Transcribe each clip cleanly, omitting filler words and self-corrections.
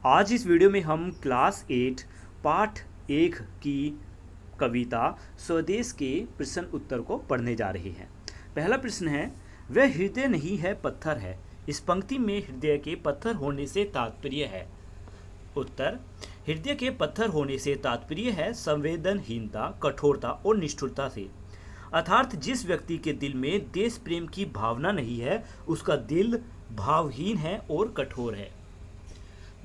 आज इस वीडियो में हम क्लास 8 पाठ 1 की कविता स्वदेश के प्रश्न उत्तर को पढ़ने जा रहे हैं। पहला प्रश्न है, वह हृदय नहीं है पत्थर है। इस पंक्ति में हृदय के पत्थर होने से तात्पर्य है। उत्तर, हृदय के पत्थर होने से तात्पर्य है संवेदनहीनता, कठोरता और निष्ठुरता से। अर्थात जिस व्यक्ति के दिल में देश प्रेम की भावना नहीं है, उसका दिल भावहीन है और कठोर है।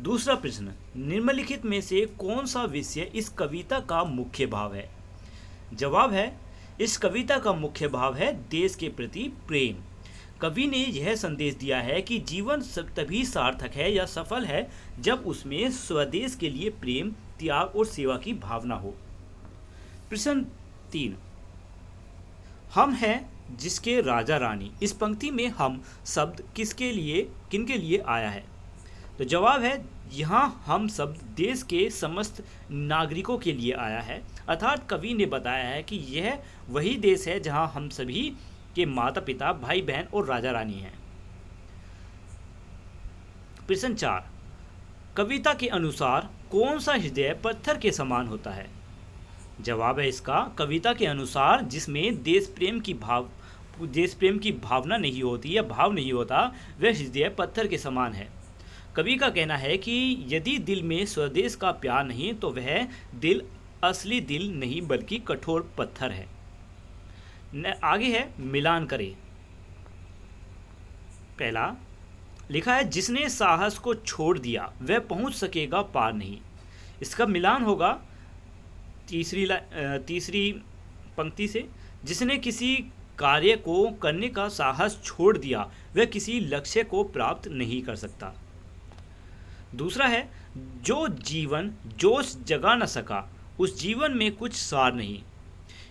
दूसरा प्रश्न, निम्नलिखित में से कौन सा विषय इस कविता का मुख्य भाव है? जवाब है, इस कविता का मुख्य भाव है देश के प्रति प्रेम। कवि ने यह संदेश दिया है कि जीवन तभी सार्थक है या सफल है जब उसमें स्वदेश के लिए प्रेम, त्याग और सेवा की भावना हो। प्रश्न 3, हम हैं जिसके राजा रानी। इस पंक्ति में हम शब्द किनके लिए आया है? तो जवाब है, यहाँ हम शब्द देश के समस्त नागरिकों के लिए आया है। अर्थात कवि ने बताया है कि यह वही देश है जहाँ हम सभी के माता पिता, भाई बहन और राजा रानी हैं। प्रश्न 4, कविता के अनुसार कौन सा हृदय पत्थर के समान होता है? जवाब है इसका, कविता के अनुसार जिसमें देश प्रेम की भावना नहीं होती या भाव नहीं होता, वह हृदय पत्थर के समान है। कवि का कहना है कि यदि दिल में स्वदेश का प्यार नहीं तो वह दिल असली दिल नहीं बल्कि कठोर पत्थर है। आगे है, मिलान करें। पहला लिखा है, जिसने साहस को छोड़ दिया वह पहुंच सकेगा पार नहीं। इसका मिलान होगा तीसरी पंक्ति से, जिसने किसी कार्य को करने का साहस छोड़ दिया वह किसी लक्ष्य को प्राप्त नहीं कर सकता। दूसरा है, जो जीवन जोश जगा न सका उस जीवन में कुछ सार नहीं।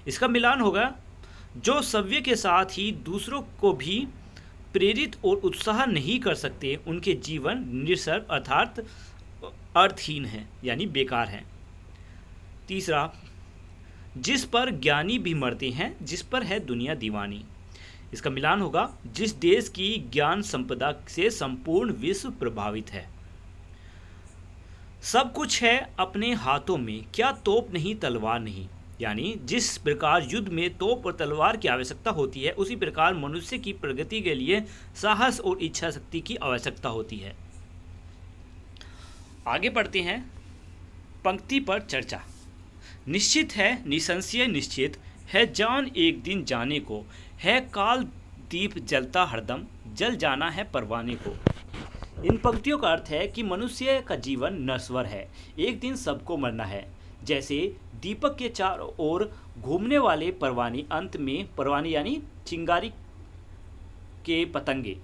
इसका मिलान होगा, जो सव्य के साथ ही दूसरों को भी प्रेरित और उत्साह नहीं कर सकते उनके जीवन निरसर अर्थात अर्थहीन है यानी बेकार है। तीसरा, जिस पर ज्ञानी भी मरते हैं जिस पर है दुनिया दीवानी। इसका मिलान होगा, जिस देश की ज्ञान संपदा से संपूर्ण विश्व प्रभावित है। सब कुछ है अपने हाथों में, क्या तोप नहीं तलवार नहीं। यानी जिस प्रकार युद्ध में तोप और तलवार की आवश्यकता होती है, उसी प्रकार मनुष्य की प्रगति के लिए साहस और इच्छा शक्ति की आवश्यकता होती है। आगे पढ़ते हैं, पंक्ति पर चर्चा। निश्चित है, निसंशय निश्चित है, जान एक दिन जाने को है, काल दीप जलता हरदम, जल जाना है परवाने को। इन पंक्तियों का अर्थ है कि मनुष्य का जीवन नश्वर है, एक दिन सबको मरना है। जैसे दीपक के चारों ओर घूमने वाले परवाने यानी चिंगारी के पतंगे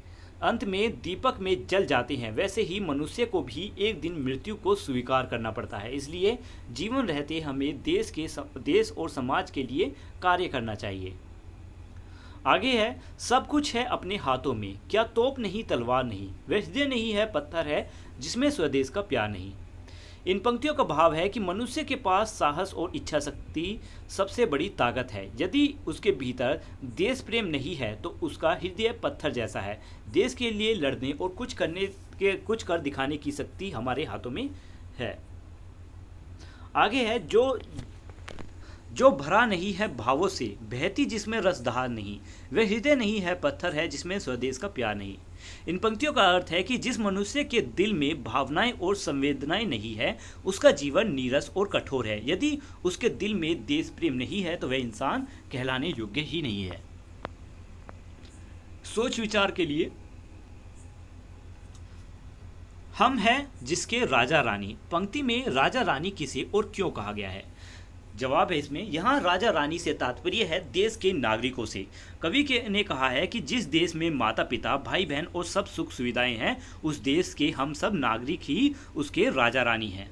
अंत में दीपक में जल जाते हैं, वैसे ही मनुष्य को भी एक दिन मृत्यु को स्वीकार करना पड़ता है। इसलिए जीवन रहते हमें देश और समाज के लिए कार्य करना चाहिए। आगे है, सब कुछ है अपने हाथों में, क्या तोप नहीं तलवार नहीं, वह हृदय नहीं है पत्थर है जिसमें स्वदेश का प्यार नहीं। इन पंक्तियों का भाव है कि मनुष्य के पास साहस और इच्छा शक्ति सबसे बड़ी ताकत है। यदि उसके भीतर देश प्रेम नहीं है तो उसका हृदय पत्थर जैसा है। देश के लिए लड़ने और कुछ कर दिखाने की शक्ति हमारे हाथों में है। आगे है, जो भरा नहीं है भावों से, बहती जिसमें रसधार नहीं, वह हृदय नहीं है पत्थर है जिसमें स्वदेश का प्यार नहीं। इन पंक्तियों का अर्थ है कि जिस मनुष्य के दिल में भावनाएं और संवेदनाएं नहीं है, उसका जीवन नीरस और कठोर है। यदि उसके दिल में देश प्रेम नहीं है तो वह इंसान कहलाने योग्य ही नहीं है। सोच विचार के लिए, हम हैं जिसके राजा रानी। पंक्ति में राजा रानी किसे और क्यों कहा गया है? जवाब है इसमें, यहाँ राजा रानी से तात्पर्य है देश के नागरिकों से। कवि ने कहा है कि जिस देश में माता पिता, भाई बहन और सब सुख सुविधाएं हैं, उस देश के हम सब नागरिक ही उसके राजा रानी हैं।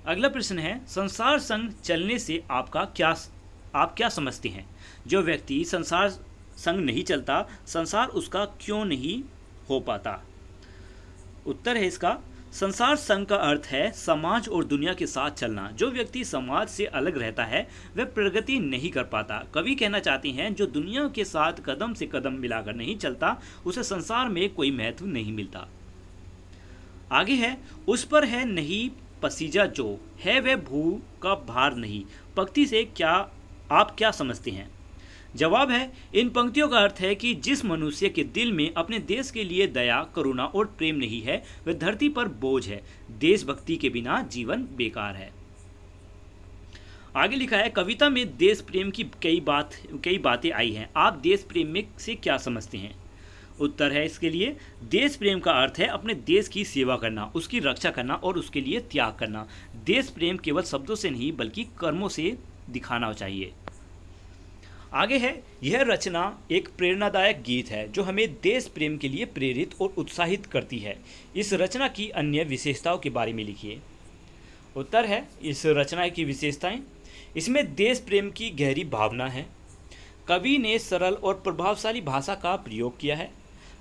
अगला प्रश्न है, संसार संग चलने से आप क्या समझते हैं? जो व्यक्ति संसार संग नहीं चलता, संसार उसका क्यों नहीं हो पाता? उत्तर है इसका, संसार संग का अर्थ है समाज और दुनिया के साथ चलना। जो व्यक्ति समाज से अलग रहता है वह प्रगति नहीं कर पाता। कवि कहना चाहते हैं, जो दुनिया के साथ कदम से कदम मिलाकर नहीं चलता उसे संसार में कोई महत्व नहीं मिलता। आगे है, उस पर है नहीं पसीजा जो है वह भू का भार नहीं। पंक्ति से क्या आप क्या समझते हैं? जवाब है, इन पंक्तियों का अर्थ है कि जिस मनुष्य के दिल में अपने देश के लिए दया, करुणा और प्रेम नहीं है वह धरती पर बोझ है। देशभक्ति के बिना जीवन बेकार है। आगे लिखा है, कविता में देश प्रेम की कई बातें आई हैं। आप देश प्रेम में से क्या समझते हैं? उत्तर है इसके लिए, देश प्रेम का अर्थ है अपने देश की सेवा करना, उसकी रक्षा करना और उसके लिए त्याग करना। देश प्रेम केवल शब्दों से नहीं बल्कि कर्मों से दिखाना चाहिए। आगे है, यह रचना एक प्रेरणादायक गीत है जो हमें देश प्रेम के लिए प्रेरित और उत्साहित करती है। इस रचना की अन्य विशेषताओं के बारे में लिखिए। उत्तर है, इस रचना की विशेषताएं, इसमें देश प्रेम की गहरी भावना है। कवि ने सरल और प्रभावशाली भाषा का प्रयोग किया है।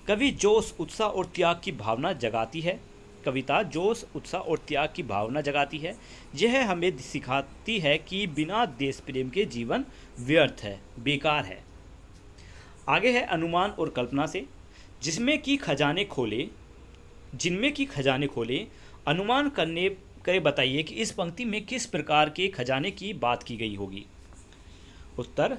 कवि जोश, उत्साह और त्याग की भावना जगाती है। कविता जोश, उत्साह और त्याग की भावना जगाती है। यह हमें सिखाती है कि बिना देश प्रेम के जीवन व्यर्थ है, बेकार है। आगे है, अनुमान और कल्पना से जिनमें की खजाने खोले अनुमान करे बताइए कि इस पंक्ति में किस प्रकार के खजाने की बात की गई होगी। उत्तर,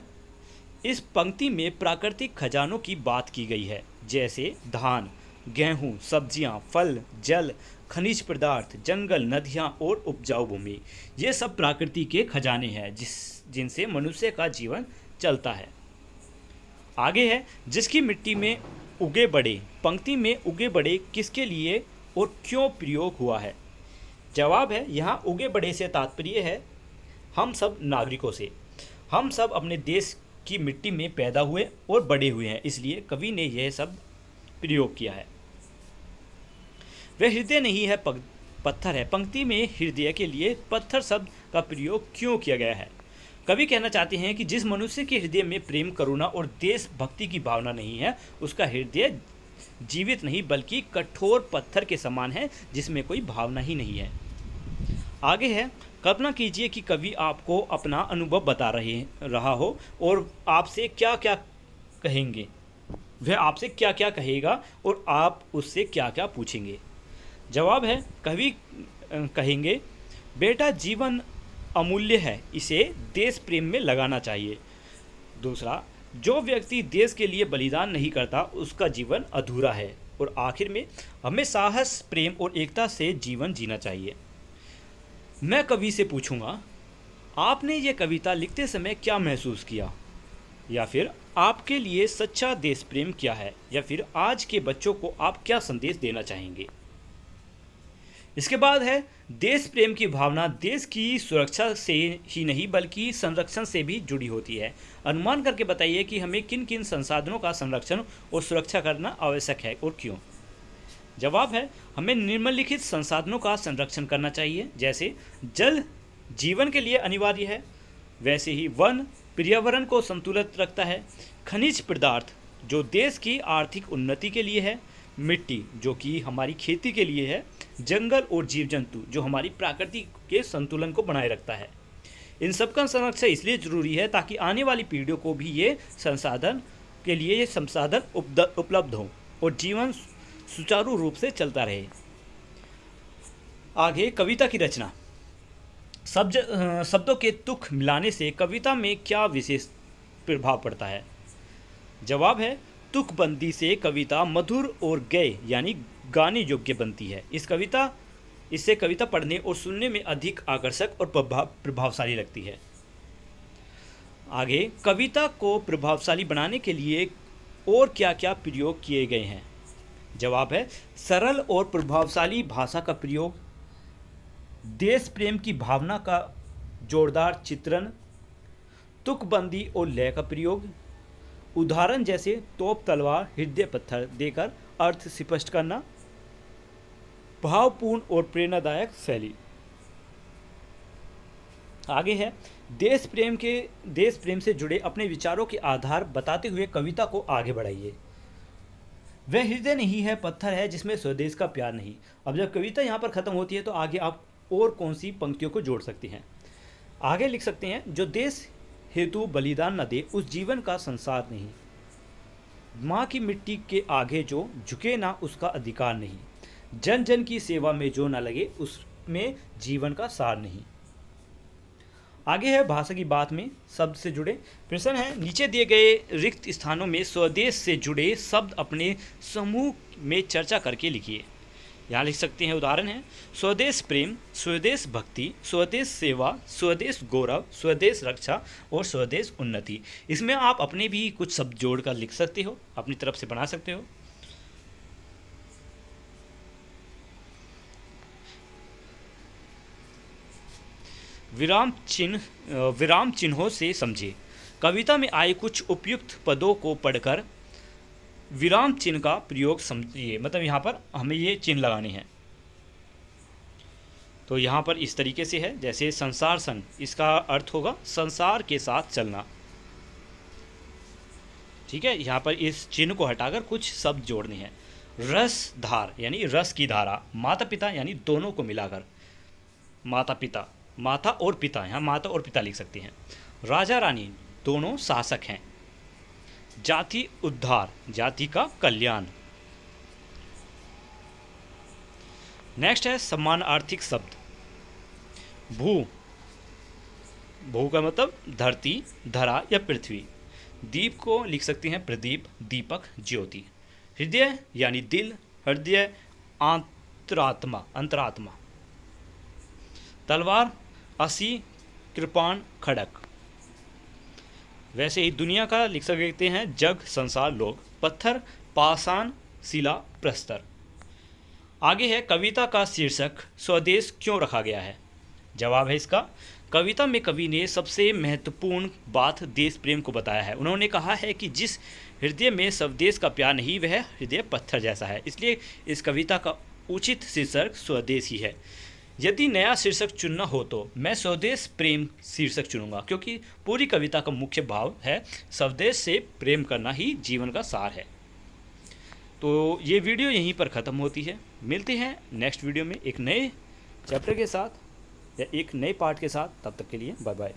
इस पंक्ति में प्राकृतिक खजानों की बात की गई है, जैसे धान, गेहूं, सब्जियां, फल, जल, खनिज पदार्थ, जंगल, नदियां और उपजाऊ भूमि। ये सब प्रकृति के खजाने हैं जिनसे मनुष्य का जीवन चलता है। आगे है, जिसकी मिट्टी में उगे बड़े, पंक्ति में उगे बड़े किसके लिए और क्यों प्रयोग हुआ है? जवाब है, यहाँ उगे बड़े से तात्पर्य है हम सब नागरिकों से। हम सब अपने देश की मिट्टी में पैदा हुए और बड़े हुए हैं, इसलिए कवि ने यह सब प्रयोग किया है। वह हृदय नहीं है पत्थर है, पंक्ति में हृदय के लिए पत्थर शब्द का प्रयोग क्यों किया गया है? कवि कहना चाहते हैं कि जिस मनुष्य के हृदय में प्रेम, करुणा और देशभक्ति की भावना नहीं है उसका हृदय जीवित नहीं बल्कि कठोर पत्थर के समान है जिसमें कोई भावना ही नहीं है। आगे है, कल्पना कीजिए कि कवि आपको अपना अनुभव बता रहा हो और आपसे क्या क्या कहेंगे, वह आपसे क्या क्या कहेगा और आप उससे क्या क्या पूछेंगे। जवाब है, कवि कहेंगे, बेटा जीवन अमूल्य है, इसे देश प्रेम में लगाना चाहिए। दूसरा, जो व्यक्ति देश के लिए बलिदान नहीं करता उसका जीवन अधूरा है। और आखिर में, हमें साहस, प्रेम और एकता से जीवन जीना चाहिए। मैं कवि से पूछूंगा, आपने ये कविता लिखते समय क्या महसूस किया? या फिर आपके लिए सच्चा देश प्रेम क्या है? या फिर आज के बच्चों को आप क्या संदेश देना चाहेंगे? इसके बाद है, देश प्रेम की भावना देश की सुरक्षा से ही नहीं बल्कि संरक्षण से भी जुड़ी होती है। अनुमान करके बताइए कि हमें किन किन संसाधनों का संरक्षण और सुरक्षा करना आवश्यक है और क्यों। जवाब है, हमें निम्नलिखित संसाधनों का संरक्षण करना चाहिए, जैसे जल जीवन के लिए अनिवार्य है, वैसे ही वन पर्यावरण को संतुलित रखता है, खनिज पदार्थ जो देश की आर्थिक उन्नति के लिए है, मिट्टी जो कि हमारी खेती के लिए है, जंगल और जीव जंतु जो हमारी प्रकृति के संतुलन को बनाए रखता है। इन सब का संरक्षण इसलिए जरूरी है ताकि आने वाली पीढ़ियों को भी ये संसाधन उपलब्ध हो और जीवन सुचारू रूप से चलता रहे। आगे, कविता की रचना। शब्दों के तुक मिलाने से कविता में क्या विशेष प्रभाव पड़ता है? जवाब है, तुकबंदी से कविता मधुर और गय यानी गाने योग्य बनती है। इससे कविता पढ़ने और सुनने में अधिक आकर्षक और प्रभावशाली लगती है। आगे, कविता को प्रभावशाली बनाने के लिए और क्या क्या प्रयोग किए गए हैं? जवाब है, सरल और प्रभावशाली भाषा का प्रयोग, देश प्रेम की भावना का जोरदार चित्रण, तुकबंदी और लय का प्रयोग, उदाहरण जैसे तोप, तलवार, हृदय पत्थर देकर अर्थ स्पष्ट करना, भावपूर्ण और प्रेरणादायक शैली। आगे है, देश प्रेम से जुड़े अपने विचारों के आधार बताते हुए कविता को आगे बढ़ाइए। वह हृदय नहीं है पत्थर है जिसमें स्वदेश का प्यार नहीं। अब जब कविता यहाँ पर खत्म होती है तो आगे आप और कौन सी पंक्तियों को जोड़ सकते हैं? आगे लिख सकते हैं, जो देश हेतु बलिदान न दे उस जीवन का संसार नहीं, माँ की मिट्टी के आगे जो झुके ना उसका अधिकार नहीं, जन जन की सेवा में जो ना लगे उसमें जीवन का सार नहीं। आगे है भाषा की बात में शब्द से जुड़े प्रश्न है। नीचे दिए गए रिक्त स्थानों में स्वदेश से जुड़े शब्द अपने समूह में चर्चा करके लिखिए। यहाँ लिख सकते हैं, उदाहरण है स्वदेश प्रेम, स्वदेश भक्ति, स्वदेश सेवा, स्वदेश गौरव, स्वदेश रक्षा और स्वदेश उन्नति। इसमें आप अपने भी कुछ शब्द जोड़कर लिख सकते हो, अपनी तरफ से बना सकते हो। विराम चिन्हों से समझे। कविता में आए कुछ उपयुक्त पदों को पढ़कर विराम चिन्ह का प्रयोग समझिए। मतलब यहाँ पर हमें ये चिन्ह लगाने हैं। तो यहाँ पर इस तरीके से है, जैसे संसार संग, इसका अर्थ होगा संसार के साथ चलना। ठीक है, यहाँ पर इस चिन्ह को हटाकर कुछ शब्द जोड़ने हैं। रस धार यानी रस की धारा, माता पिता यानी दोनों को मिलाकर माता पिता, माता और पिता, यहाँ माता और पिता लिख सकते हैं। राजा रानी दोनों शासक हैं। जाति उद्धार, जाति का कल्याण। नेक्स्ट है समानार्थिक शब्द। भू, भू का मतलब धरती, धरा या पृथ्वी। दीप को लिख सकते हैं प्रदीप, दीपक, ज्योति। हृदय यानी दिल, हृदय अंतरात्मा, अंतरात्मा। तलवार, असी, कृपाण, खड़क। वैसे ही दुनिया का लिख सकते हैं जग, संसार, लोग। पत्थर, पाषाण, शिला, प्रस्तर। आगे है कविता का शीर्षक स्वदेश क्यों रखा गया है। जवाब है इसका, कविता में कवि ने सबसे महत्वपूर्ण बात देश प्रेम को बताया है। उन्होंने कहा है कि जिस हृदय में स्वदेश का प्यार नहीं, वह हृदय पत्थर जैसा है। इसलिए इस कविता का उचित शीर्षक स्वदेश ही है। यदि नया शीर्षक चुनना हो तो मैं स्वदेश प्रेम शीर्षक चुनूंगा, क्योंकि पूरी कविता का मुख्य भाव है स्वदेश से प्रेम करना ही जीवन का सार है। तो ये वीडियो यहीं पर ख़त्म होती है। मिलते हैं नेक्स्ट वीडियो में एक नए चैप्टर के साथ या एक नए पार्ट के साथ। तब तक के लिए बाय बाय।